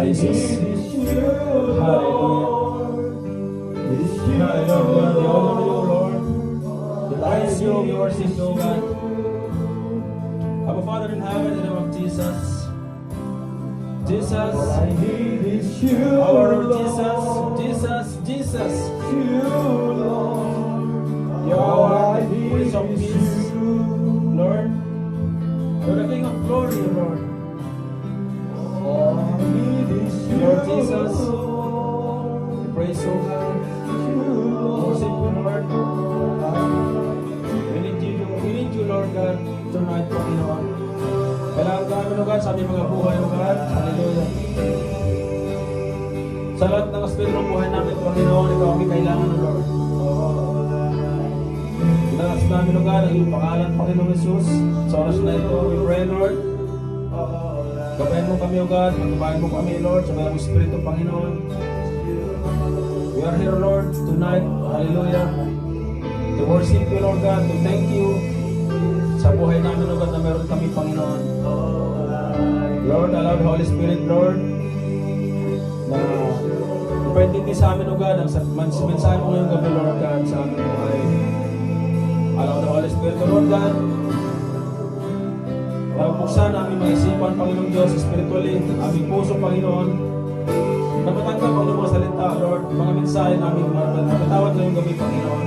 Jesus. Hallelujah. Hallelujah. We honor you, Lord. We praise you, we worship you, God. Our Father in heaven, in the name of Jesus. Jesus, our Lord Jesus, Jesus. You are the Prince of Peace, Lord. You're the King of Glory, Lord. Lord Jesus, we praise you, God. Worship you, Lord. We need you, Lord God, tonight, Panginoon. Kailangan kami, Lord God, sa aming mga buhay, Lord God. Hallelujah. Sa lahat ng aspect ng buhay namin, Panginoon, ikaw ang kailangan, Lord. Pinakas namin, Lord God, ang iyong pangalan, Panginoon Jesus. Sa oras na ito, we pray, Lord. Gabayan mo kami, O God. Magabayan mo kami, Lord, sa mga Espiritu, Panginoon. We are here, Lord, tonight. Hallelujah. To worship you, Lord God. To thank you sa buhay namin, Lord God, na meron kami, Panginoon. Lord, allow the Holy Spirit, Lord, na ipahintindi sa amin, Lord God, ang mensahe mo ngayong gabi, Lord God, sa aming buhay. Allow the Holy Spirit, Lord God, na buksan aming mga isipan, Panginoon Diyos, spiritually, aming puso, Panginoon, na matanggap ang mga salita, Lord, mga mensahe namin, napatawad ngayong gabi, Panginoon.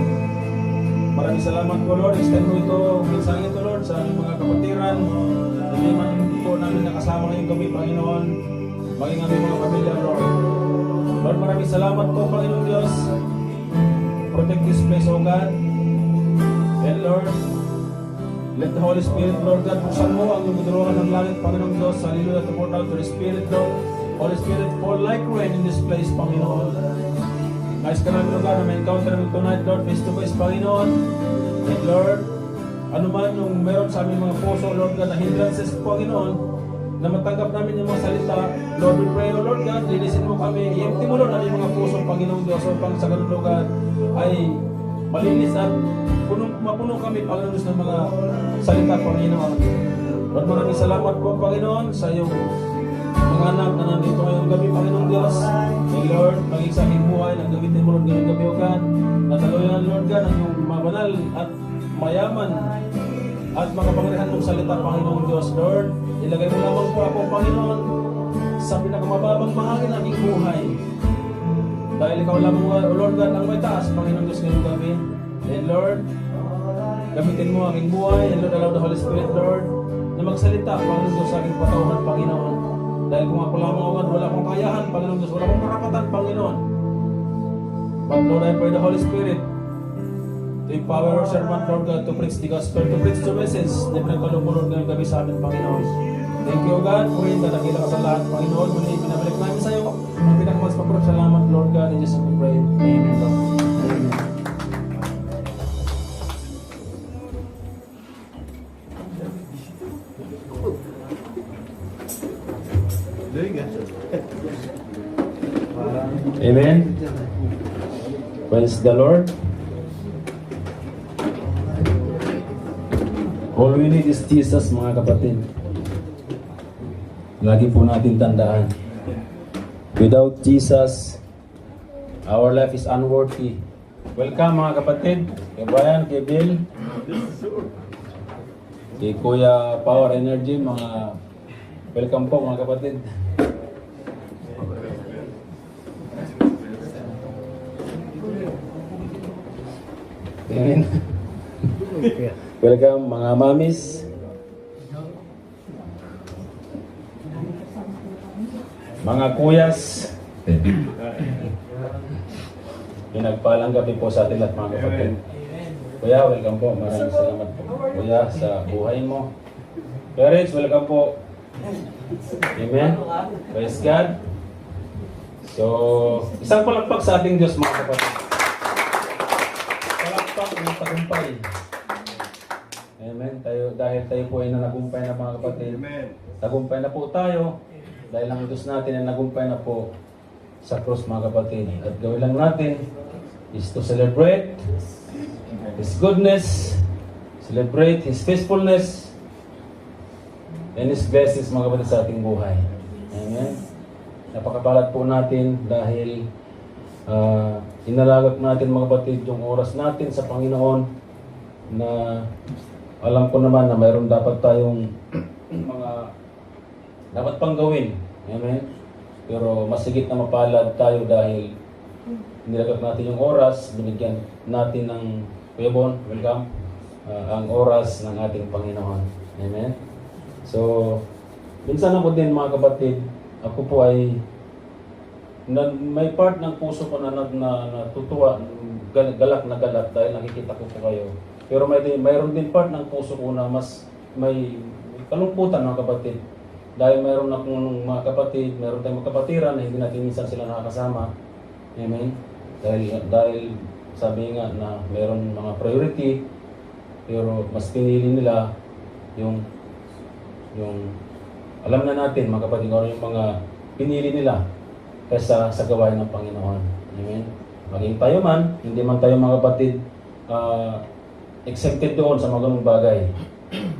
Maraming salamat po, Lord. Extend mo ito, mensahe ito, Lord, sa aming mga kapatiran. Hindi man po namin nakasama ngayong gabi, Panginoon, maging aming mga pamilya, Lord. Lord, maraming salamat po, Panginoon Diyos. Protect this place, O God. And Lord, let the Holy Spirit, Lord God, buksan mo ang lumudurungan ng langit, Panginoon Diyos. Hallelujah, to pour out to the Spirit, Lord. Holy Spirit, fall like rain in this place, Panginoon. Nais ka namin, Lord God, na may encounter namin tonight, Lord, face to face, Panginoon. And Lord, ano man yung meron sa aming mga puso, Lord God, na hindrances, Panginoon, na matanggap namin yung mga salita, Lord, we pray, O Lord God, linisin mo kami, i-empty mo, Lord, ang mga puso, Panginoon Diyos, upang sa ganun, Lord God, ay malinis at mapuno kami, Panginoon Diyos, ng mga salita, Panginoon. Lord, maraming salamat po, Panginoon, sa iyong mga anak na nandito ngayong gabi, Panginoon Diyos. May Lord, maging sa aking buhay, na gamitin mo, Lord, ngayong gabi, O God. Nataluyan, Lord God, ang iyong mabanal at mayaman at makapangyarihan mong salita, Panginoon Diyos, Lord. Ilagay mo lamang po ako, Panginoon, sa pinakamababang bahagi ng aking buhay. Dahil ikaw lamang, O Lord God, ang may taas, Panginoon Diyos, ngayong gabi. And Lord, gamitin mo ang aking buhay. And Lord, allow the Holy Spirit, Lord, na magsalita, Panginoon Diyos, sa aking patauhan, Panginoon. Dahil kung ako lamang, O God, wala akong kayahan, Panginoon Diyos, wala akong karapatan, Panginoon. But Lord, I pray the Holy Spirit to empower our servant, Lord God, to preach the gospel, to preach the message na pinagkaloob mo, Lord, ngayong gabi sa amin, Panginoon. Thank you, O God, purihin ka, nakila ka sa lahat, Panginoon. Muli, pinabalik namin sa iyo. Ang pinakamas pagpapag salamat, Lord God, in Jesus' name we pray. Amen, Lord. Amen. Amen. Praise the Lord. All we need is Jesus, mga kapatid. Lagi po natin tandaan. Without Jesus, our life is unworthy. Welcome, mga kapatid. Kay Brian, kay Bill, kay Kuya Power Energy, mga welcome po, mga kapatid. Amen. Welcome, mga mamis. Mga kuyas. Pinagpalang gabi po sa atin lahat, mga kapatid. Kuya, welcome po. Maraming salamat po, Kuya, sa buhay mo. Kuya Rich, welcome po. Amen. Praise God. So, isang palakpak sa ating Diyos, mga kapatid. Palakpak ng tagumpay. Amen. Dahil tayo po ay nanagumpay na, mga kapatid. Tagumpay na po tayo. Dahil ang Diyos natin ay nagumpay na po sa cross, mga kapatid. At gawin lang natin is to celebrate His goodness, celebrate His faithfulness, and His blessings, mga kapatid, sa ating buhay. Amen. Napakapalad po natin dahil inalagat natin mga kapatid yung oras natin sa Panginoon na alam ko naman na mayroon dapat tayong mga dapat pang gawin. Amen? Pero mas higit na mapalad tayo dahil nilagat natin yung oras, binigyan natin ng Kuya Bon, welcome, ang oras ng ating Panginoon. Amen? So, minsan ako din mga kapatid, ako po ay may part ng puso ko na natutuwa, galak na galak dahil nakikita ko po kayo. Pero mayroon din part ng puso ko na mas may kalungkutan mga kapatid. Dahil mayroon akong mga kapatid, mayroon tayong mga kapatiran na hindi natin minsan sila nakakasama. Amen? Dahil sabi nga na mayroon mga priority, pero mas pinili nila yung alam na natin mga kapatid kung ano yung mga pinili nila kaysa sa gawain ng Panginoon. Amen? Maging tayo man, hindi man tayo mga kapatid accepted doon sa mga ganung bagay.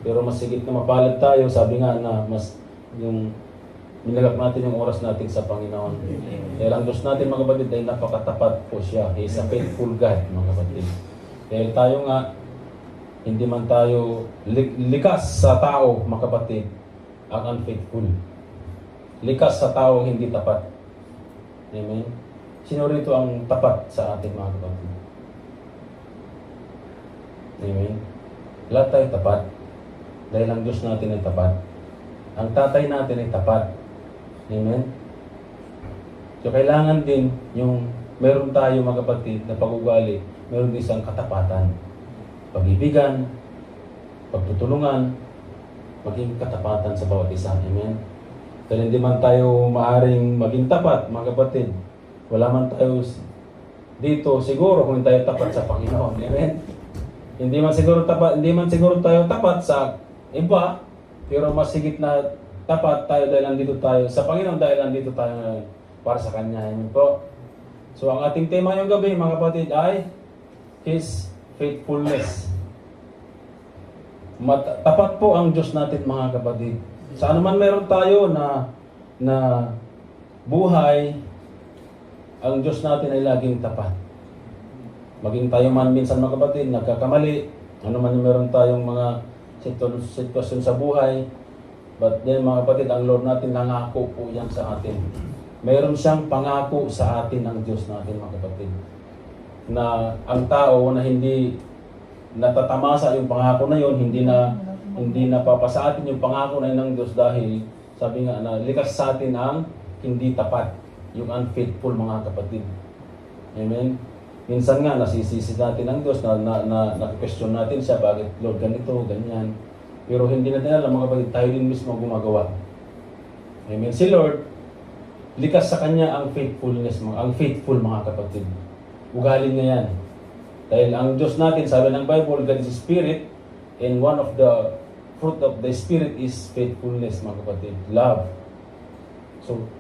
Pero mas higit na mapalad tayo, sabi nga na mas yung nilagak natin yung oras natin sa Panginoon. Dahil ang Diyos natin mga kapatid ay napakatapat po siya. He is a faithful God mga kapatid. Dahil tayo nga, hindi man tayo likas sa tao mga kapatid, ang unfaithful. Likas sa tao hindi tapat. Amen? Sino rito ang tapat sa ating mga kapatid? Amen? Lahat tayo tapat. Dahil ang Diyos natin ay tapat. Ang tatay natin ay tapat. Amen? So kailangan din yung meron tayo mga kapatid na pag-ugali, meron din isang katapatan. Pag-ibigan, pagtutulungan, maging katapatan sa bawat isa. Amen? Dahil hindi man tayo maaring maging tapat, mga kapatid. Wala man tayo dito siguro kung tayo tapat sa Panginoon. Amen? Hindi man siguro tayo tapat sa iba, pero mas higit na tapat tayo dahil nandito tayo sa Panginoon dahil nandito tayo ngayon para sa Kanya. Amen po. So ang ating tema ngayong gabi, mga kapatid, ay His faithfulness. Tapat po ang Diyos natin mga kapatid. Sa anuman meron tayo na buhay, ang Diyos natin ay laging tapat. Maging tayo man minsan mga kapatid, nagkakamali, ano man meron tayong mga sitwasyon sa buhay, but then mga kapatid, ang Lord natin nangako po yan sa atin. Mayroon siyang pangako sa atin ng Diyos natin mga kapatid. Na ang tao na hindi natatamasa yung pangako na yun, hindi na papasa atin yung pangako na yun ng Diyos dahil sabi nga na likas sa atin ang hindi tapat, yung unfaithful mga kapatid. Amen? Minsan nga nasisisi natin ang Diyos na question natin siya, bakit Lord ganito, ganyan. Pero hindi natin alam mga kapatid, tayo din mismo gumagawa. Amen? Si Lord, likas sa Kanya ang faithfulness, ang faithful mga kapatid. Ugali niya yan. Dahil ang Diyos natin, sabi ng Bible, God is Spirit, and one of the fruit of the Spirit is faithfulness, mga kapatid. Love. So,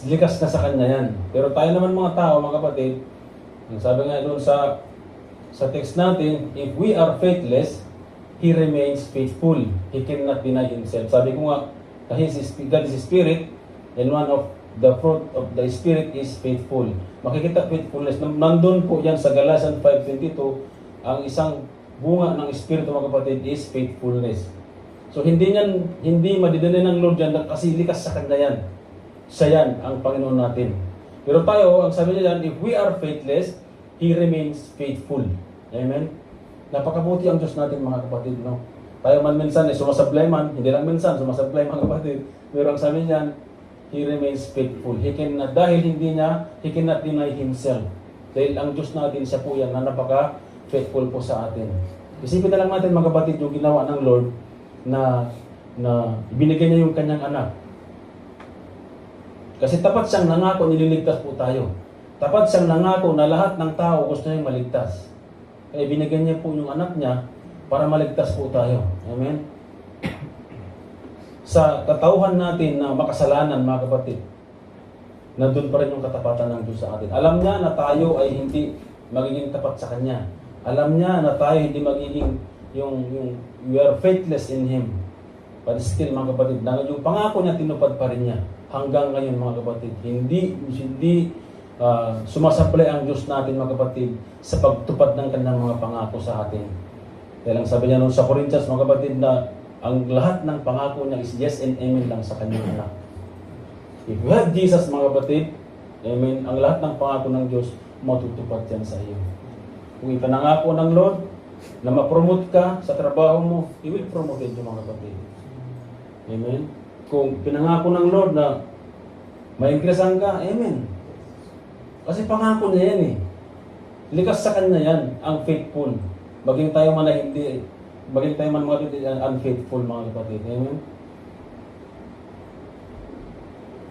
likas na sa Kanya yan. Pero tayo naman mga tao, mga kapatid, sabi nga doon sa text natin, if we are faithless, He remains faithful. He cannot deny Himself. Sabi ko nga, God is Spirit, and one of the fruit of the Spirit is faithful. Makikita faithfulness. Nandun po yan sa Galatians 5:22, ang isang bunga ng Espiritu mga kapatid is faithfulness. So hindi madidinay ng Lord yan kasi likas sa Kanya yan. Siya yan ang Panginoon natin. Pero tayo, ang sabi niya yan, if we are faithless, He remains faithful. Amen? Napakabuti ang Diyos natin mga kapatid. No? Tayo man minsan sumasablay man, hindi lang minsan sumasablay mga kapatid. Pero ang sabi niyan, He remains faithful. He cannot deny Himself. Dahil ang Diyos natin, siya po yan na napaka-faithful po sa atin. Isipin na lang natin mga kapatid yung ginawa ng Lord na binigay niya yung kanyang anak. Kasi tapat siyang nangako, nililigtas po tayo. Tapat siyang nangako na lahat ng tao gusto niyang maligtas. Kaya binigyan niya po yung anak niya para maligtas po tayo. Amen? Sa katauhan natin na makasalanan, mga kapatid, na doon pa rin yung katapatan ng Diyos sa atin. Alam niya na tayo ay hindi magiging tapat sa Kanya. Alam niya na tayo hindi magiging we are faithless in Him. But still, mga kapatid, yung pangako niya, tinupad pa rin niya. hanggang ngayon mga kapatid. Hindi sumasablay ang Diyos natin mga kapatid sa pagtupad ng kanyang mga pangako sa atin. Kaya lang sabi niya noon sa Corinthians mga kapatid na ang lahat ng pangako niya is yes and amen lang sa kanyang anak. If you have Jesus mga kapatid, amen, ang lahat ng pangako ng Diyos matutupad yan sa iyo. Kung ipinangako ng Lord na ma-promote ka sa trabaho mo, He will promote you mga kapatid. Amen. Kung pinangako ng Lord na ma-increasean ka, amen. Kasi pangako niya yan eh. Likas sa kanya yan, ang faithful. Maging tayo man na hindi, maging tayo man mga unfaithful mga kapatid. Amen.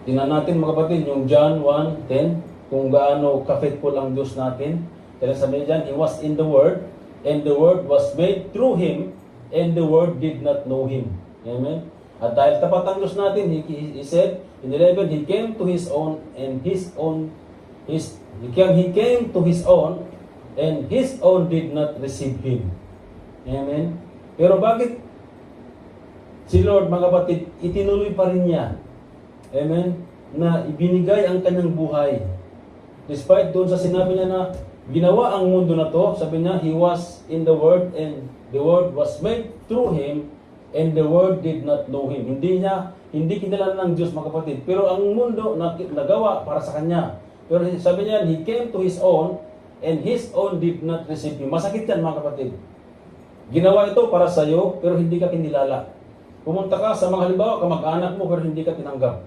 Tingnan natin mga kapatid, yung John 1:10, kung gaano ka-faithful ang Diyos natin. Kaya sabi niya dyan, He was in the Word, and the Word was made through Him, and the Word did not know Him. Amen. At dahil tapat ang Diyos natin, he said, in 11, He came to His own, and He came to His own, and His own did not receive Him. Amen. Pero bakit si Lord, mga kapatid, itinuloy pa rin niya, amen, na ibinigay ang kanyang buhay. Despite doon sa sinabi niya na ginawa ang mundo na to, sabi niya, He was in the Word, and the Word was made through Him, and the world did not know Him. Hindi kinalala ng Diyos mga kapatid. Pero ang mundo nagawa para sa Kanya. Pero sabi niya, He came to His own, and His own did not receive Him. Masakit yan mga kapatid. Ginawa ito para sa iyo, pero hindi ka kinilala. Pumunta ka sa mga halimbawa, kamag-anak mo, pero hindi ka tinanggap.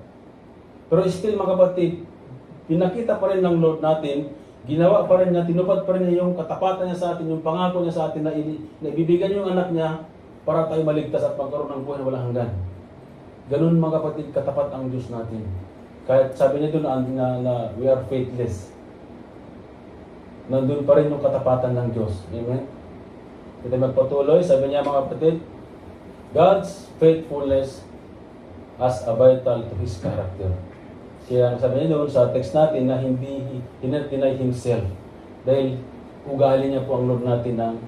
Pero still mga kapatid, pinakita pa rin ng Lord natin, ginawa pa rin niya, tinupad pa rin niya yung katapatan niya sa atin, yung pangako niya sa atin na ibibigay yung anak niya para tayo maligtas at magkaroon ng buhay na walang hanggan. Ganun mga kapatid, katapat ang Diyos natin. Kahit sabi niya doon na we are faithless. Nandun pa rin yung katapatan ng Diyos. Amen? Kita magpatuloy, sabi niya mga kapatid, God's faithfulness as a vital to His character. Siya, sabi niya doon sa text natin na hindi deny Himself. Dahil ugali niya po ang Lord natin ng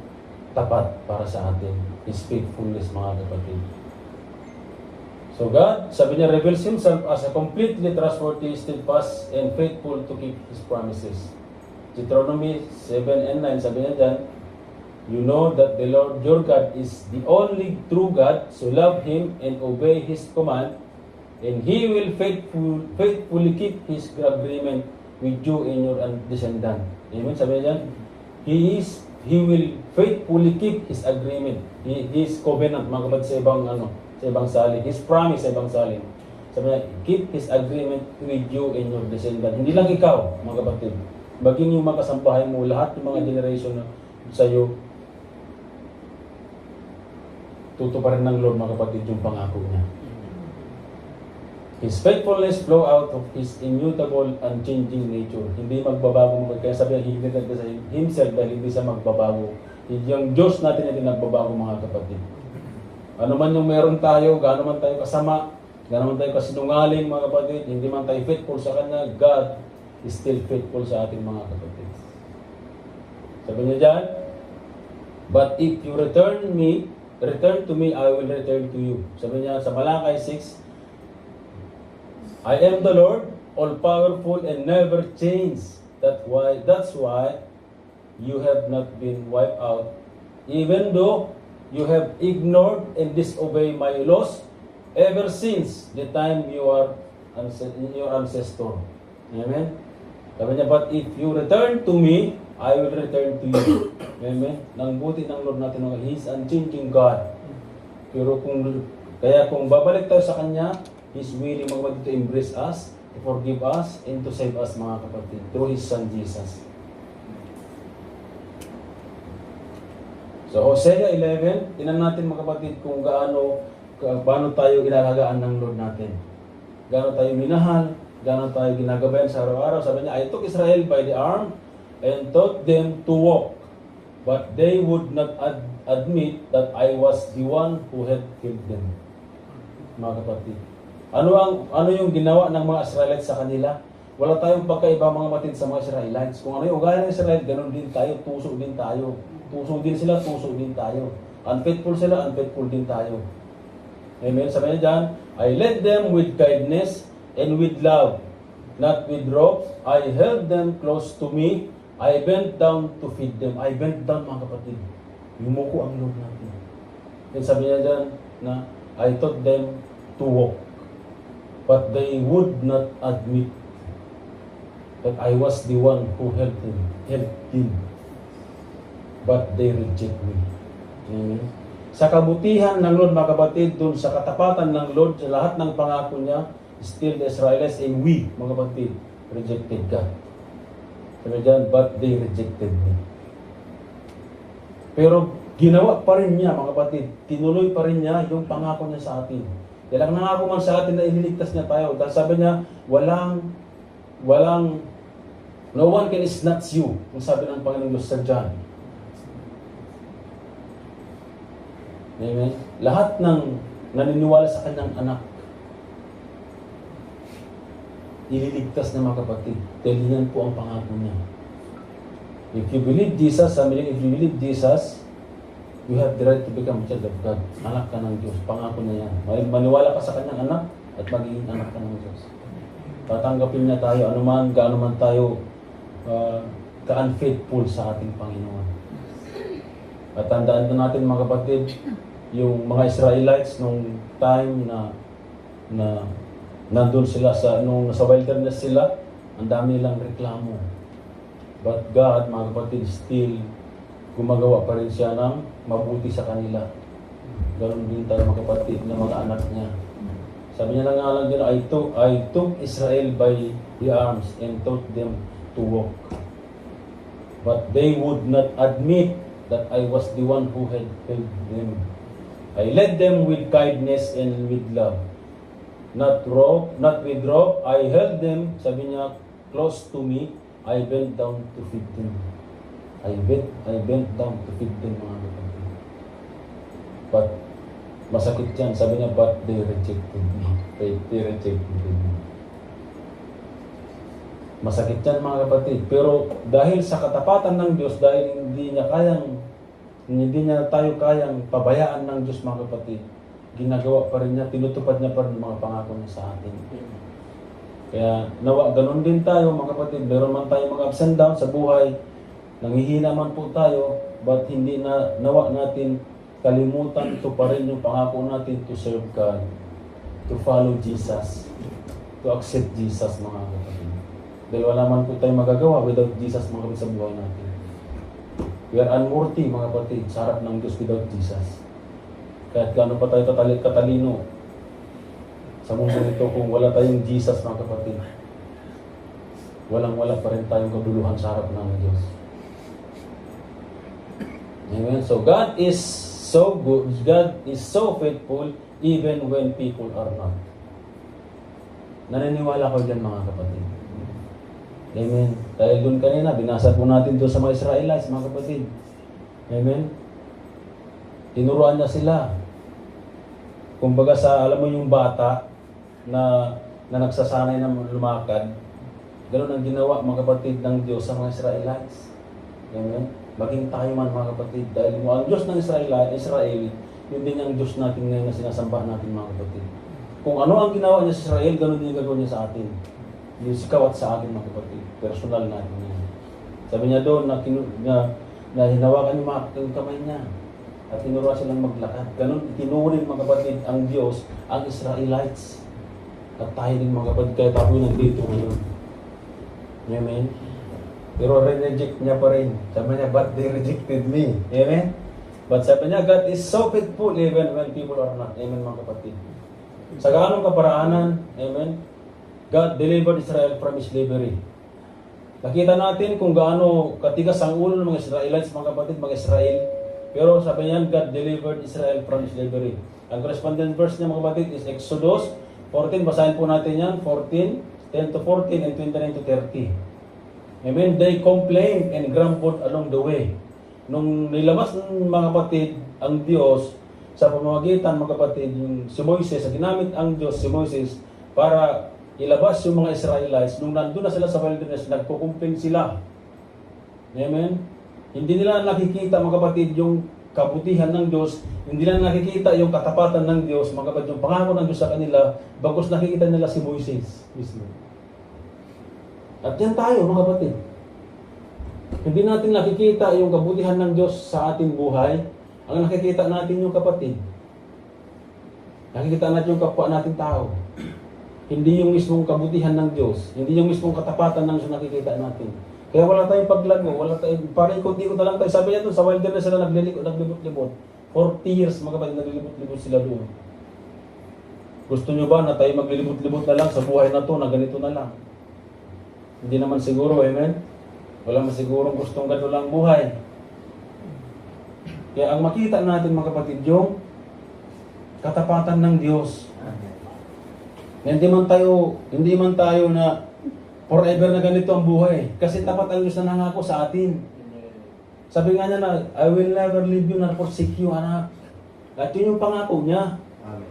tapat para sa atin. His faithfulness mga kapatid. So God, sabi niya, reveals Himself as a completely trustworthy, steadfast, and faithful to keep His promises. Deuteronomy 7:9, sabi niya dyan, you know that the Lord your God is the only true God, so love Him and obey His command, and He will faithfully keep His agreement with you and your descendant. Amen? Sabi niya dyan, He will faithfully keep His agreement, His covenant, mga kapatid sa ibang salin, His promise sa ibang salin. Sabi niya, keep His agreement with you and your descendant. Hindi lang ikaw, mga kapatid, maging yung mga kasambahay mo, lahat ng mga generation na sa iyo, tutuparin ng Lord mga kapatid yung pangako niya. His faithfulness flow out of His immutable, unchanging nature. Hindi magbabago. Kaya sabi niya, hindi nagda sa Himself dahil hindi siya magbabago. Yung Diyos natin hindi nagbabago mga kapatid. Ano man yung meron tayo, gaano man tayo kasama, gaano man tayo kasinungaling mga kapatid, hindi man tayo faithful sa Kanya, God is still faithful sa ating mga kapatid. Sabi niya dyan, but if you return to me, I will return to you. Sabi niya sa Malakay 6, I am the Lord, all-powerful and never change. That's why you have not been wiped out, even though you have ignored and disobeyed my laws ever since the time you are your ancestor. Amen? Sabi niya, but if you return to me, I will return to you. Amen? Nang buti ng Lord natin, He's unchanging God. Pero kung babalik tayo sa Kanya, He's willing to embrace us, to forgive us, and to save us mga kapatid, through His Son Jesus. So Hosea 11, tinan natin mga kapatid kung paano tayo inalagaan ng Lord natin. Gaano tayo minahal, gaano tayo ginagabayan sa araw-araw. Sabi niya, I took Israel by the arm and taught them to walk, but they would not admit that I was the one who had killed them. Mga kapatid, ano yung ginawa ng mga Israelites sa kanila? Wala tayong pagkaiba mga kapatid sa mga Israelites. Kung ano yung ugali ng Israel, ganun din tayo, tuso din tayo. Tuso din sila, tuso din tayo. Unfaithful sila, unfaithful din tayo. Amen? Sabi niya dyan, I led them with kindness and with love, not with rope. I held them close to me. I bent down to feed them. I bent down, mga kapatid. Yumuko ang Lord natin. And sabi niya dyan na, I taught them to walk. But they would not admit that I was the one who helped him. But they reject me. Amen. Sa kabutihan ng Lord, mga kapatid, dun sa katapatan ng Lord, sa lahat ng pangako niya, still the Israelites and we, mga kapatid, rejected God. Sabi dyan, but they rejected me. Pero ginawa pa rin niya, mga kapatid, tinuloy pa rin niya yung pangako niya sa atin. Kaya lang nangako man sa atin na ililigtas niya tayo. Dahil sabi niya, no one can snatch you, kung sabi ng Panginoon Diyos sa John. Amen? Lahat ng naniniwala sa kanyang anak, ililigtas na, mga kapatid. Dahil yan po ang pangako niya. If you believe Jesus, if you believe Jesus, you have the right to become a child of God. Anak ka ng Diyos. Pangako niya yan. Maniwala ka sa kanyang anak at magiging anak ka ng Diyos. Tatanggapin niya tayo anuman, gaano man tayo ka-unfaithful sa ating Panginoon. At tandaan na natin, mga kapatid, yung mga Israelites nung time na nandun sila nung nasa wilderness sila, ang dami nilang reklamo. But God, mga kapatid, still gumagawa pa rin siya ng mabuti sa kanila. Ganon din tayo, mga kapatid, na mga anak niya. Sabi niya na nga lang din, I took Israel by the arms and taught them to walk. But they would not admit that I was the one who had helped them. I led them with kindness and with love. Not with rope. I held them, sabi niya, close to me. I bent down to feed them. I bent down to feed them, mga kapatid. But, masakit yan. Sabi niya, but they rejected me. They rejected me. Masakit yan, mga kapatid. Pero, dahil sa katapatan ng Diyos, dahil hindi niya tayo kayang pabayaan ng Diyos, mga kapatid, ginagawa pa rin niya, tinutupad niya pa rin mga pangako niya sa atin. Kaya nawa, ganun din tayo, mga kapatid. Meron man tayo mga ups and downs sa buhay, nangihina man po tayo, but hindi na nawa natin kalimutan ito pa rin yung pangako natin to serve God, to follow Jesus, to accept Jesus, mga kapatid. Dahil wala man po tayo magagawa without Jesus, mga kapatid, sa buhay natin. We are unworthy, mga kapatid, sa harap ng Diyos without Jesus. Kahit gaano pa tayo katalino sa mundo nito, kung wala tayong Jesus, mga kapatid, walang-wala pa rin tayong kabuluhan sa harap ng Diyos. Amen? So God is so good, God is so faithful even when people are not. Naniniwala ko dyan, mga kapatid. Amen? Dahil doon kanina, binasa po natin doon sa mga Israelites, mga kapatid. Amen? Tinuruan niya sila. Kumbaga alam mo yung bata na nagsasanay na lumakad, ganoon ang ginawa, mga kapatid, ng Diyos sa mga Israelites. Amen? Maging tayo man, mga kapatid, dahil ang Diyos ng Israel, yun din ang Diyos natin ngayon na sinasamba natin, mga kapatid. Kung ano ang ginawa niya sa Israel, ganoon din ang gagawin niya sa atin. Yung sikaw at sa akin, mga kapatid. Personal natin yan. Sabi niya doon na hinawakan yung kamay niya at tinuruan silang maglakad. Ganun, itinurin, mga kapatid, ang Diyos, ang Israelites. At tayo din, mga kapatid, kahit ako nandito ngayon. Amen? Pero reject niya pa rin. Sabi niya, but they rejected me. Amen? But sabi niya, God is so faithful even when people are not. Amen, mga kapatid. Sa ganong kaparaanan, amen, God delivered Israel from slavery. Nakita natin kung gaano katigas ang ulo ng mga Israelites, mga kapatid, mga Israel. Pero sabi niyan, God delivered Israel from slavery. Ang corresponding verse niya, mga kapatid, is Exodus 14. Basahin po natin yan. 14, 10 to 14 and 29 to 30. Amen. They complained and grumbled along the way. Nung nilabas ng mga kapatid ang Diyos sa pamamagitan, mga kapatid, yung si Moises, ginamit ang Diyos si Moises para ilabas yung mga Israelites. Nung nandun na sila sa wilderness, nagkukumpling sila. Amen? Hindi nila nakikita, mga kapatid, yung kabutihan ng Diyos, hindi lang nakikita yung katapatan ng Diyos, mga kapatid, yung pangako ng Diyos sa kanila, bagkus nakikita nila si Moises mismo. At yan tayo, mga kapatid. Hindi natin nakikita yung kabutihan ng Diyos sa ating buhay. Ang nakikita natin yung kapatid. Nakikita natin yung kapwa nating tao. Hindi yung mismong kabutihan ng Diyos. Hindi yung mismong katapatan ng Diyos nakikita natin. Kaya wala tayong paglago. Wala tayong, parang ikot-ikot na lang tayo. Sabi niya doon, sa wilderness sila naglibot-libot. 40 years, mga kapatid, naglilibot-libot sila doon. Gusto nyo ba na tayo maglilibot-libot na lang sa buhay na to, na ganito na lang? Hindi naman siguro, amen? Wala man sigurong gustong ganito lang buhay. Kaya ang makita natin, mga kapatid, yung katapatan ng Diyos. Hindi man tayo na forever na ganito ang buhay. Kasi tapat ang Diyos na nangako sa atin. Sabi nga niya na, I will never leave you nor forsake you, anak. At yun yung pangako niya. Amen.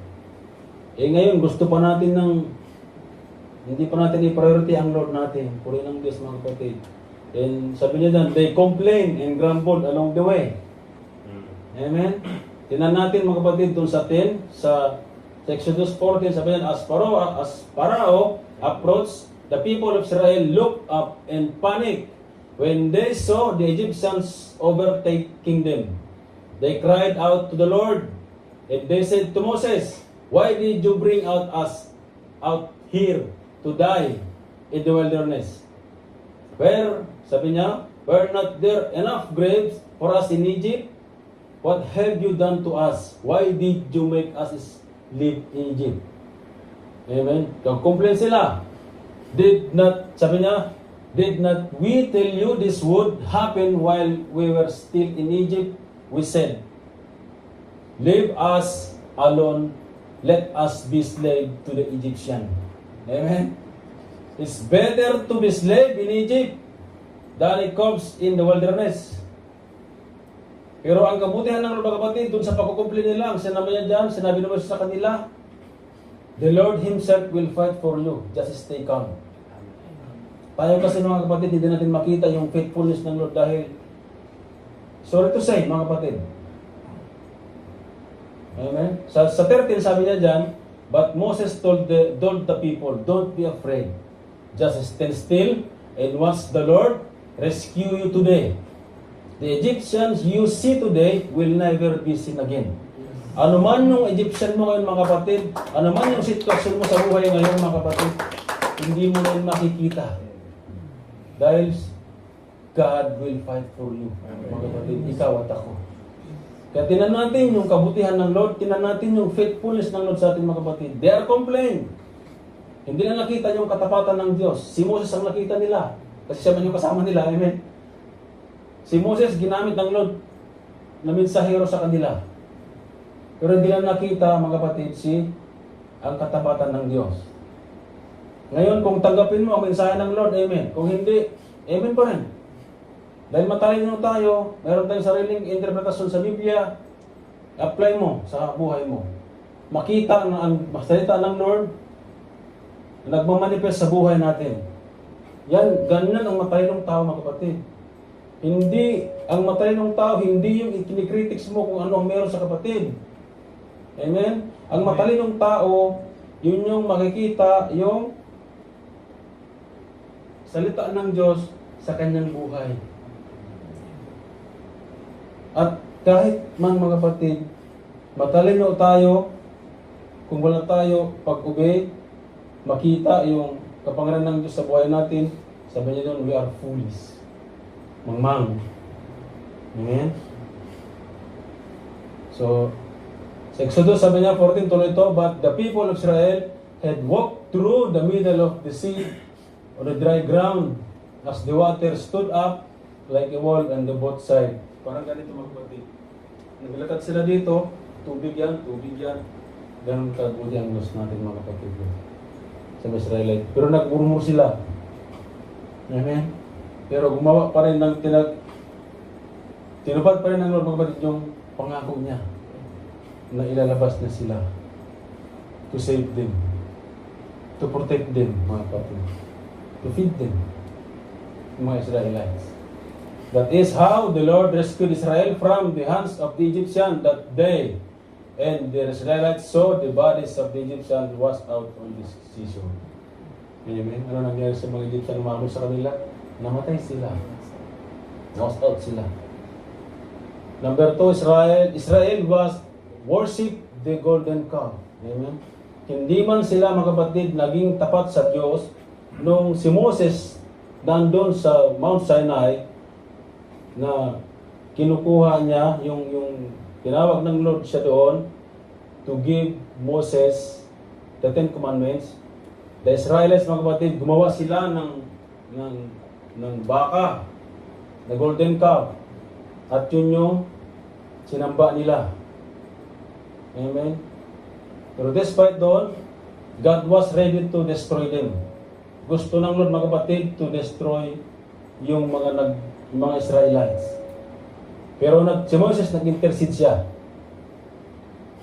Eh ngayon, gusto pa natin hindi pa natin i-priority ang Lord natin. Purihin ng Diyos, mga kapatid. And sabi niya dyan, they complain and grumbled along the way. Amen? Tinan natin, mga kapatid, dun sa 10, sa Exodus 14, sabi niya, as Pharaoh approached, the people of Israel looked up and panicked when they saw the Egyptians overtaking them. They cried out to the Lord, and they said to Moses, why did you bring us out here to die in the wilderness? Sabi niya, were not there enough graves for us in Egypt? What have you done to us? Why did you make us live in Egypt? Amen. Complain sila. Sabi niya, did not we tell you this would happen while we were still in Egypt? We said, leave us alone, let us be slave to the Egyptian. Amen. It's better to be slave in Egypt than a corpse in the wilderness. Pero ang kabutihan ng mga kapatid, dun sa pagkukumplin nila, ang sinabi niya dyan, sinabi naman sa kanila, the Lord Himself will fight for you, just stay calm. Tayo kasi mga kapatid, hindi natin makita yung faithfulness ng Lord dahil, sorry to say, mga kapatid. Amen? Sa 13, sabi niya dyan, but Moses told the people, don't be afraid. Just stand still and watch the Lord rescue you today. The Egyptians you see today will never be seen again. Ano man yung Egyptian mo ngayon, mga kapatid, ano man yung sitwasyon mo sa buhay ngayon, mga kapatid, hindi mo na makikita. Dahil God will fight for you, mga kapatid, ikaw at ako. Kaya tinan natin yung kabutihan ng Lord, tinan natin yung faithfulness ng Lord sa ating mga kapatid. They are complaining. Hindi na nakita yung katapatan ng Diyos. Si Moses ang nakita nila. Kasi siya man yung kasama nila, amen? Si Moses ginamit ng Lord na mensahero sa kanila. Pero hindi na nakita, mga kapatid, ang katapatan ng Diyos. Ngayon, kung tanggapin mo ang mensahe ng Lord, amen. Kung hindi, amen pa rin. Dahil matalino tayo, meron tayong sariling interpretasyon sa Biblia, apply mo sa buhay mo. Makita ang salita ng Lord na nagmamanifest sa buhay natin. Yan, ganyan ang matalinong tao, mga kapatid. Hindi, ang matalinong tao, hindi yung ikinikritics mo kung ano ang meron sa kapatid. Amen? Ang matalinong tao, yun yung makikita, yung salita ng Diyos sa kanyang buhay. At kahit man, mga kapatid, matalino tayo, kung wala tayo pag-obey, makita yung kapangyarihan ng Diyos sa buhay natin, sabi niya doon, we are foolish. Mangmang. Amen? So, sa Exodus, sabi niya, 14, tuloy ito, but the people of Israel had walked through the middle of the sea on the dry ground as the water stood up like a wall on the both side. Parang ganito, mga kapatid. Naglalakad sila dito, tubig yan. Ganun kabuti ang Diyos natin, mga kapatid. Sa Israelite. Pero nagmurmur sila. Amen? Pero gumawa pa rin ng tinupad pa rin ng Lord, mga kapatid, yung pangako niya na ilalabas na sila to save them, to protect them, mga kapatid, to feed them, mga Israelites. That is how the Lord rescued Israel from the hands of the Egyptians that day. And the Israelites saw the bodies of the Egyptians washed out on the seashore. Amen. Ano nangyari sa mga Egyptian umabot sa kanila? Namatay sila. Washed out sila. Number 2, Israel was worship the golden calf. Amen. Hindi man sila mga kapatid naging tapat sa Diyos nung si Moses nandun sa Mount Sinai na kinukuha niya yung tinawag ng Lord siya doon to give Moses the Ten Commandments. The Israelites mga kapatid, gumawa sila ng baka, na golden calf, at yun yung sinamba nila. Amen. Pero despite doon, God was ready to destroy them. Gusto ng Lord mga kapatid to destroy yung mga Israelites. Pero si Moses nag-intercede siya.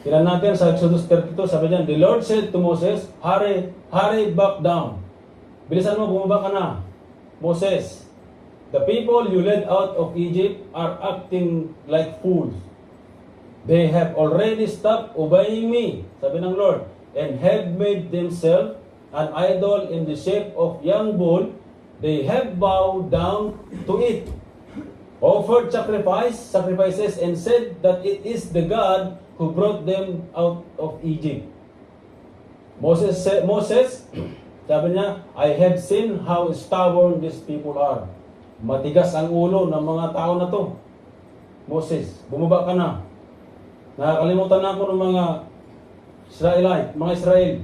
Tingnan natin sa Exodus 32, sabi niyan, the Lord said to Moses, hurry back down. Bilisan mo, bumaba ka na. Moses, the people you led out of Egypt are acting like fools. They have already stopped obeying me, sabi ng Lord, and have made themselves an idol in the shape of young bull. They have bowed down to it, offered sacrifices, and said that it is the God who brought them out of Egypt. Moses, sabi niya, I have seen how stubborn these people are. Matigas ang ulo ng mga tao na to. Moses, bumaba ka na. Nakakalimutan na ako ng mga Israelite, mga Israel.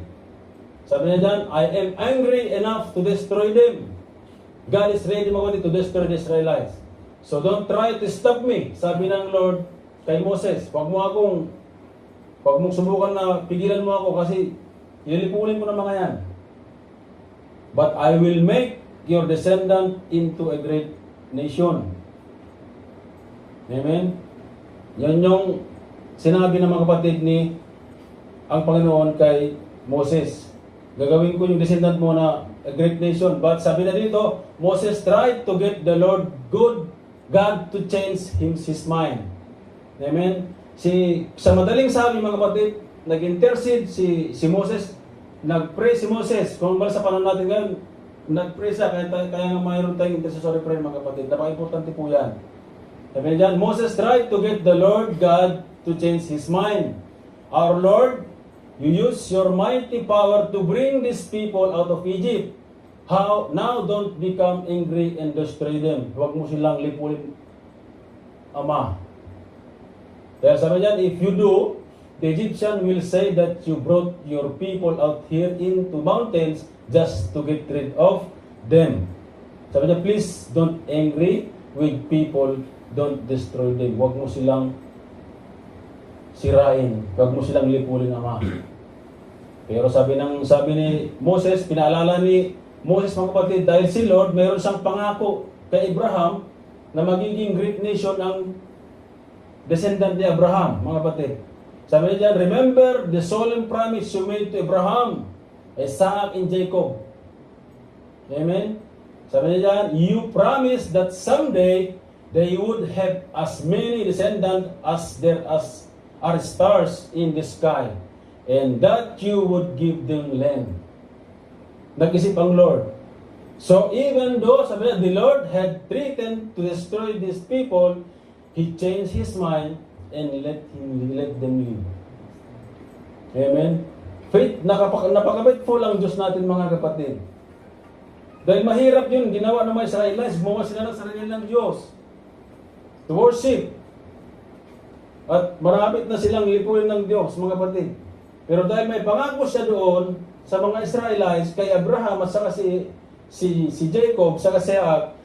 Sabi niya dyan, I am angry enough to destroy them. God is ready to destroy the Israelites. So don't try to stop me. Sabi ng Lord kay Moses, huwag mong subukan na pigilan mo ako kasi ililipunin mo ng mga yan. But I will make your descendant into a great nation. Amen? Yan yung sinabi ng mga kapatid ni ang Panginoon kay Moses. Gagawin ko yung descendant mo na a great nation. But sabi na dito, Moses tried to get the Lord God to change his mind. Amen? Sa madaling sabi mga kapatid, nag-intercede si Moses, nag-pray si Moses. Kung sa panahon natin ngayon, nag-pray siya, kaya nga mayroon tayong intercessory prayer mga kapatid. Napaka-importante po yan. Sabi niyan, Moses tried to get the Lord God to change his mind. Our Lord, you use your mighty power to bring these people out of Egypt. Now don't become angry and destroy them. Huwag mo silang lipulin, Ama. Dahil sabi niyan, if you do, the Egyptian will say that you brought your people out here into mountains just to get rid of them. Sabi niya, please don't angry with people, don't destroy them. Huwag mo silang sirain. Huwag mo silang lipulin, Ama. Pero sabi ni Moses, pinaalala ni Moses mga kapatid, dahil si Lord, mayroon siyang pangako kay Abraham na magiging great nation ang descendant ni Abraham, mga kapatid. Sabi niya dyan, remember the solemn promise you made to Abraham, Isaac, and Jacob. Amen? Sabi niya dyan, you promised that someday they would have as many descendants as there are stars in the sky, and that you would give them land. Nag-isip ang Lord. So even though, sabi niya, the Lord had threatened to destroy these people, He changed His mind and let them live. Amen? Faith, napaka-faithful ang Diyos natin mga kapatid. Dahil mahirap yun, ginawa ng mga Israelites, gumawa sila ng sarili ng Diyos to worship. At marapit na silang lipulin ng Diyos, mga kapatid. Pero dahil may pangako siya doon sa mga Israelites, kay Abraham at saka si Jacob, saka si Isaac,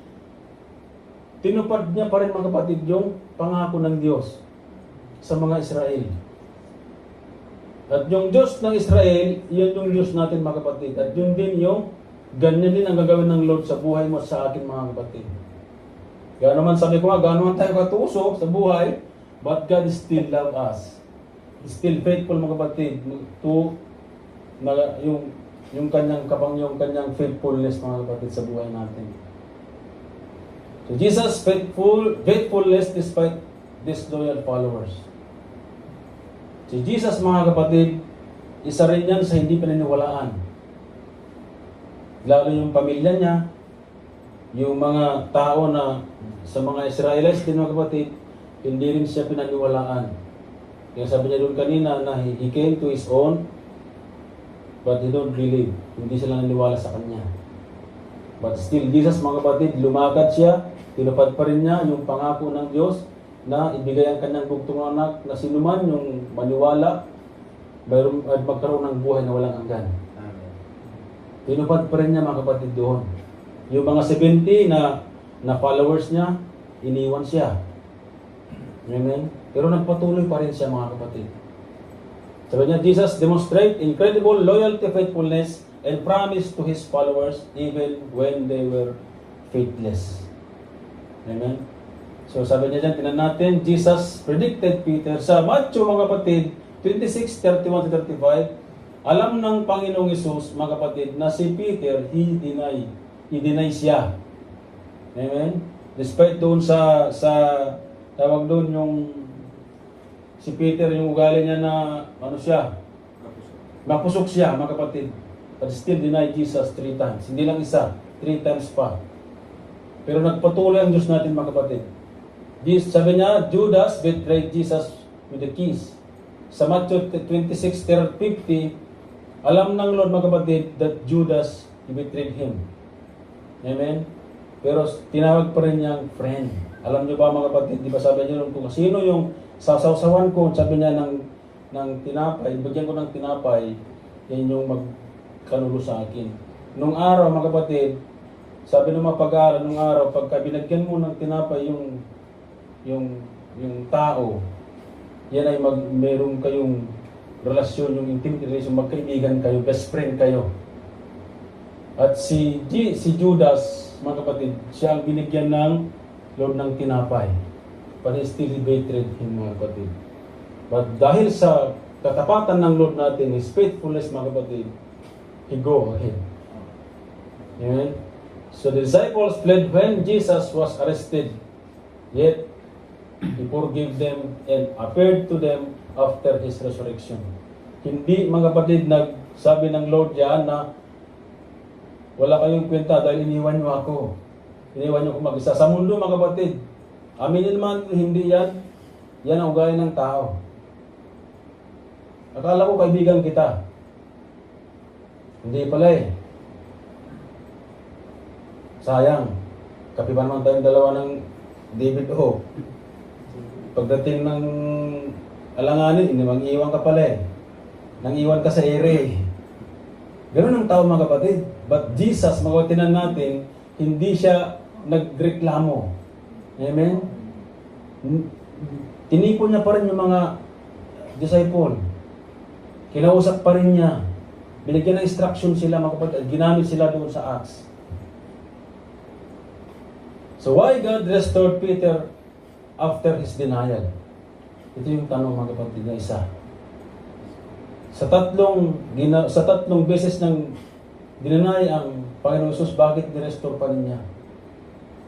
tinupad niya pa rin mga kapatid yung pangako ng Diyos sa mga Israel. At yung Diyos ng Israel, yun yung Diyos natin mga kapatid. At yun din yung ganyan din ang gagawin ng Lord sa buhay mo sa akin mga kapatid. Kaya naman sabi ko nga, gano'n tayo katuso sa buhay, but God still love us. He's still faithful mga kapatid to yung kanyang faithfulness mga kapatid sa buhay natin. So Jesus faithfulness despite disloyal followers. Si Jesus, mga kapatid, isa rin yan sa hindi paniniwalaan. Lalo yung pamilya niya, yung mga tao na sa mga Israelites din, mga kapatid, hindi rin siya pinaniwalaan. Kaya sabi niya doon kanina na he came to his own, but he don't believe. Hindi sila naniwala sa kanya. But still, Jesus, mga kapatid, lumakad siya, tinupad pa rin niya yung pangako ng Diyos na ibigay ang kanyang bugtong anak na sinuman yung maniwala, mayroon at magkaroon ng buhay na walang hanggan. Amen. Tinupad pa rin niya, mga kapatid, doon. Yung mga 70 na followers niya, iniwan siya. Amen? Pero nagpatuloy pa rin siya, mga kapatid. Sabi niya, Jesus demonstrate incredible loyalty, faithfulness, and promise to His followers even when they were faithless. Amen? So sabi niya dyan, tinan natin, Jesus predicted Peter sa Matthew, mga kapatid, 26:31-35, alam ng Panginoong Hesus, mga kapatid, na si Peter, i-deny siya. Amen? Despite doon sa tawag doon yung si Peter, yung ugali niya na ano siya, mapusok siya, mga kapatid. But still deny Jesus 3 times. Hindi lang isa, 3 times pa. Pero nagpatuloy ang Diyos natin, mga kapatid. Sabi niya, Judas betrayed Jesus with the keys. Sa Matthew 26:50, alam ng Lord, mga kapatid, that Judas betrayed Him. Amen? Pero tinawag pa rin niyang friend. Alam niyo ba, mga kapatid, di ba sabi niya kung sino yung sasawsawan ko, sabi niya ng tinapay, bigyan ko ng tinapay, yan yung magkanulo sa akin. Nung araw, mga kapatid, sabi ng mga pag-aaral, nung araw, pagka binagyan mo ng tinapay yung tao, yan ay meron kayong relasyon, yung intimate relation, magkaibigan kayo, best friend kayo. At si Judas, mga kapatid, siya ang binigyan ng Lord ng tinapay. But he still betrayed him, mga kapatid. But dahil sa katapatan ng Lord natin, His faithfulness, mga kapatid, He go ahead. Amen? So the disciples fled when Jesus was arrested. Yet, He forgave them and appeared to them after His resurrection. Hindi, mga kapatid, nagsabi ng Lord yan na wala kayong kwenta dahil iniwan niyo ako. Iniwan niyo ako mag-isa. Sa mundo, mga kapatid, aminin naman, hindi yan. Yan ang ugali ng tao. Akala ko kaibigan kita. Hindi pala eh. Sayang. Kapi pa naman tayong dalawa ng David O. Pagdating ng alanganin, hindi mag-iwan ka pala eh. Nang-iwan ka sa ere. Ganun ang tao, mga kapatid. But Jesus, magawatinan natin, hindi siya nagreklamo. Amen? Tinipon niya pa rin yung mga disciple. Kinausap pa rin niya. Binigyan ng instruction sila, mga kapatid. Ginamit sila doon sa Acts. So why God restored Peter after his denial? Ito yung tanong, mga kapatid, na isa. Sa tatlong beses ng dinanay ang Panginoong Hesus, bakit ni-restore pa rin niya?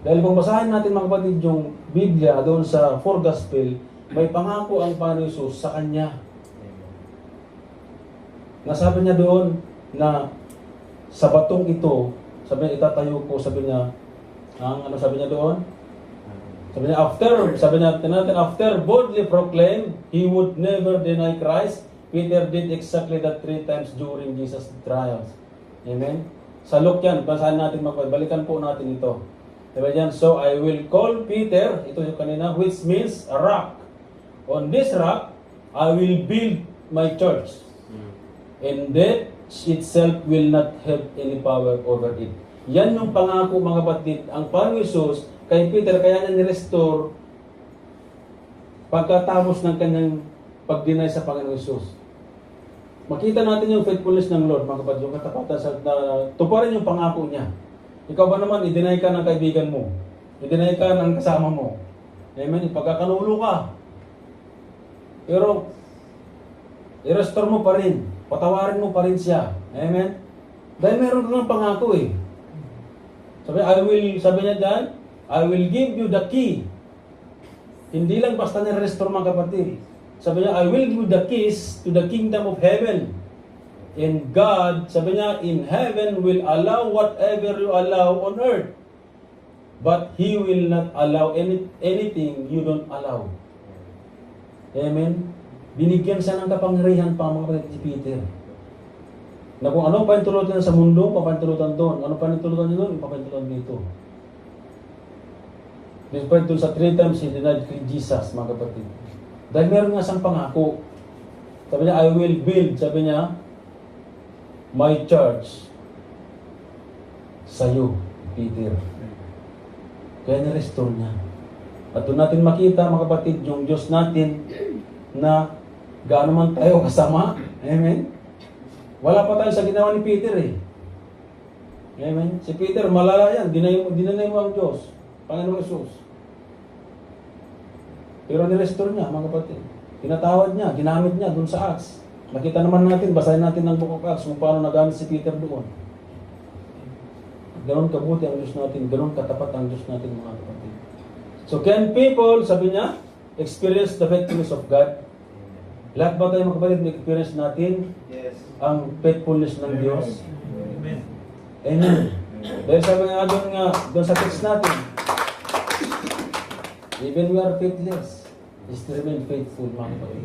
Dahil kung basahin natin, mga kapatid, yung Biblia doon sa 4 Gospel, may pangako ang Panginoong Hesus sa kanya. Nasabi niya doon na sa batong ito, sabi niya, itatayo ko, sabi niya, ano sabi niya doon? Sabi niya, after boldly proclaim, he would never deny Christ. Peter did exactly that 3 times during Jesus' trials. Amen? Sa Luke yan, basahin natin, balikan po natin ito. Diba yan? So, I will call Peter, ito yung kanina, which means a rock. On this rock, I will build my church. And death itself will not have any power over it. Yan yung pangako, mga kapatid. Ang Panginoong Hesus kay Peter, kaya niya ni-restore pagkatapos ng kanyang pag-deny sa Panginoong Hesus. Makita natin yung faithfulness ng Lord, mga kapatid, yung katapatan sa tuparin yung pangako niya. Ikaw ba naman, i-deny ka ng kaibigan mo? I-deny ka ng kasama mo? Amen? Pagkakanulo ka. Pero, i-restore mo pa rin. Patawarin mo pa rin siya. Amen? Dahil meron kang pangako eh. Sabi niya dyan, I will give you the key. Hindi lang basta nire-restore mga kapatid. Sabi niya, I will give you the keys to the kingdom of heaven. And God, sabi niya, in heaven will allow whatever you allow on earth. But He will not allow anything you don't allow. Amen? Binigyan siya ng kapangyarihan pa mga kapatid si Peter. Na kung ano pa yung tulutan sa mundo, papantulutan doon. Ano pa yung tulutan niya doon, papantulutan dito. Despite doon sa 3 times, he denied Jesus, mga kapatid. Dahil meron nga siyang pangako. Sabi niya, I will build, sabi niya, my church sa iyo, Peter. Kaya ni-restore niya. At doon natin makita, mga kapatid, yung Diyos natin na gaano man tayo kasama. Amen? Wala pa tayo sa ginawa ni Peter eh. Amen? Si Peter, malala yan. Dinanay mo ang Diyos. Panginoong Jesus. Pero ni-restore niya, mga kapatid. Tinatawad niya, ginamit niya doon sa Acts. Nakita naman natin, basahin natin ng Book of Acts kung paano nagamit si Peter doon. Ganon kabuti ang Diyos natin, ganon katapat ang Diyos natin, mga kapatid. So can people, sabi niya, experience the faithfulness of God? Lahat ba tayo mga kapatid, may experience natin ang faithfulness ng Diyos? Amen. Amen. Dahil sabi nga doon sa text natin, even we are faithless, is to remain faithful, mga kapatid.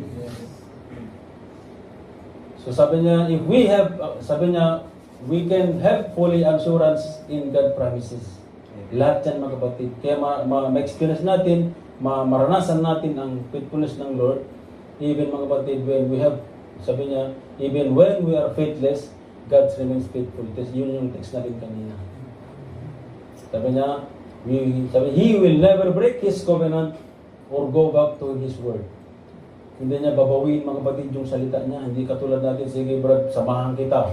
So sabi niya, if we have, sabi niya, we can have fully assurance in God promises. Lahat yan, mga kapatid. Kaya ma-experience natin, maranasan natin ang faithfulness ng Lord. Even, mga kapatid, when we have, sabi niya, even when we are faithless, God remains faithful. Yun yung text natin kanina. Sabi niya, He will never break His covenant or go back to His word. Hindi niya babawiin, mga kapatid, yung salita niya. Hindi katulad natin, sige brad, samahan kita.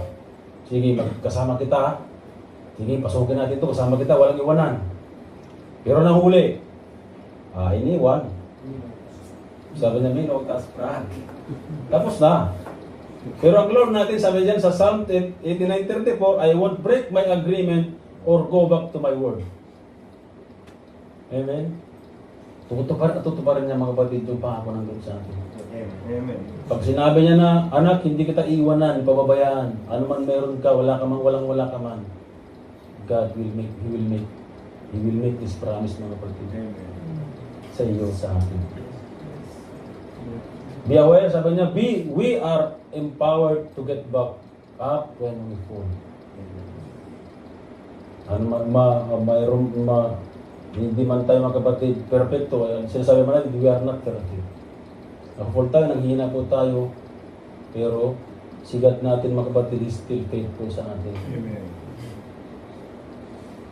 Sige, kasama kita. Sige, pasukin natin ito, kasama kita, walang iwanan. Pero nahuli, iniwan. Sabi niya, may notas, brad. Tapos na. Pero ang Lord natin, sabi diyan sa Psalm 89:34, I won't break my agreement or go back to my word. Amen? Tutuparin niya, mga kapatid, yung pangako ng Lord sa atin. Amen. Pag sinabi niya na, anak, hindi kita iiwanan, pababayaan, ano man meron ka, wala ka man, wala ka man, God will make, He will make this promise, mga kapatid, sa iyo, sa atin. Be aware, sabi niya, we are empowered to get back up when we fall. Ano man, hindi man tayo, mga kapatid, perfecto. Sinasabi man natin, we are not perfect. Nakafall tayo, nanghihina po tayo, pero sigat natin, mga kapatid, is still faithful sa atin. Amen.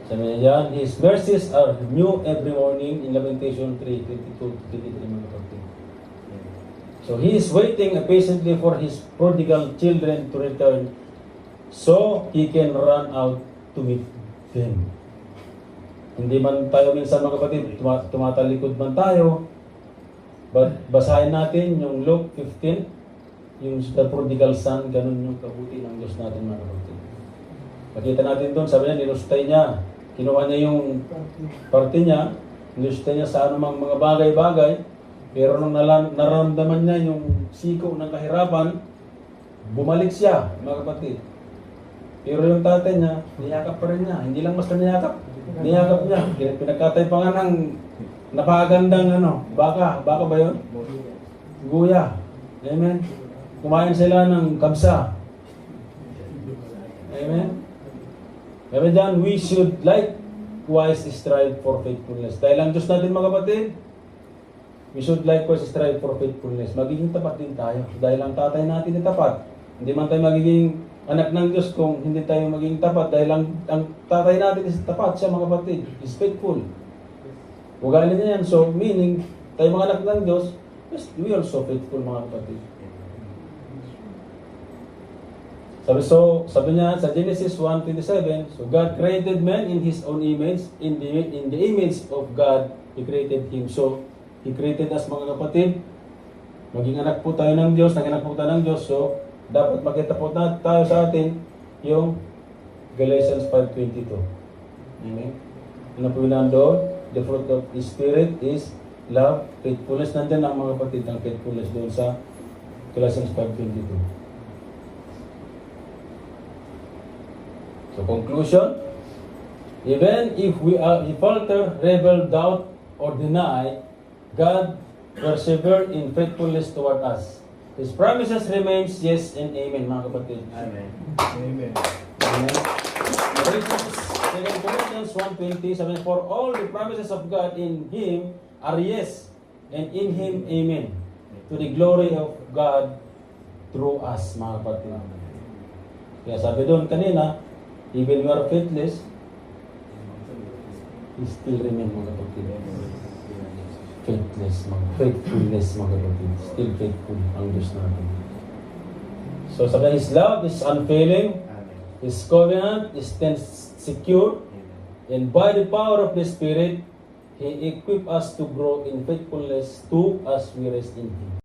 Sabi niya yan, His mercies are new every morning in Lamentation 3:22-23, mga kapatid. So He is waiting patiently for His prodigal children to return so He can run out to meet them. Hindi man tayo minsan, mga kapatid, tumatalikod man tayo, but basahin natin yung Luke 15, yung the prodigal son, ganun yung kabuti ng Diyos natin, mga kapatid. Makita natin doon, sabi niya, nilustay niya, kinuha niya yung parte niya, nilustay niya sa anumang mga bagay-bagay, pero nung naramdaman niya yung siko ng kahirapan, bumalik siya, mga kapatid. Pero yung tatay niya, niyakap pa rin niya. Hindi lang basta niyakap niya. Pinagkatay pa nga ng napakagandang baka ba yun? Guya. Amen? Kumain sila ng kabsa. Amen? Kaya dyan, we should likewise strive for faithfulness. Dahil ang Diyos natin, mga kapatid, we should likewise strive for faithfulness. Magiging tapat din tayo. Dahil ang tatay natin ay tapat. Hindi man tayo magiging anak ng Diyos kung hindi tayo magiging tapat. Dahil ang tatay natin is tapat siya, mga kapatid. Is faithful. Ugali niya yan. So, meaning, tayo mga anak ng Diyos, we are so faithful, mga kapatid. Sabi niya sa Genesis 1:27, so God created man in His own image. In the image of God, He created him. So, He created us, mga kapatid. Maging anak po tayo ng Diyos, naging anak po tayo ng Diyos. So, dapat makita po tayo sa atin yung Galatians 5:22. Amen? Ano po yun doon? the fruit of the Spirit is love, faithfulness. Nandyan ang mga kapatid ang faithfulness doon sa Colossians 5:22. So conclusion, even if we falter, rebel, doubt, or deny, God persevered in faithfulness toward us. His promises remains yes and amen, mga kapatid. Amen. Amen. Amen. 2 Corinthians 1:20 sabi, for all the promises of God in Him are yes, and in Him amen, to the glory of God through us, mga kapatid. Kaya sabi doon kanina, even we are faithless, He still remain, mga kapatid. Faithless, faithfulness, mga kapatid. Still faithful ang Diyos natin. So sabi, His love is unfailing, Amen. His covenant is stands secure, and by the power of the Spirit, He equipped us to grow in faithfulness to as we rest in Him.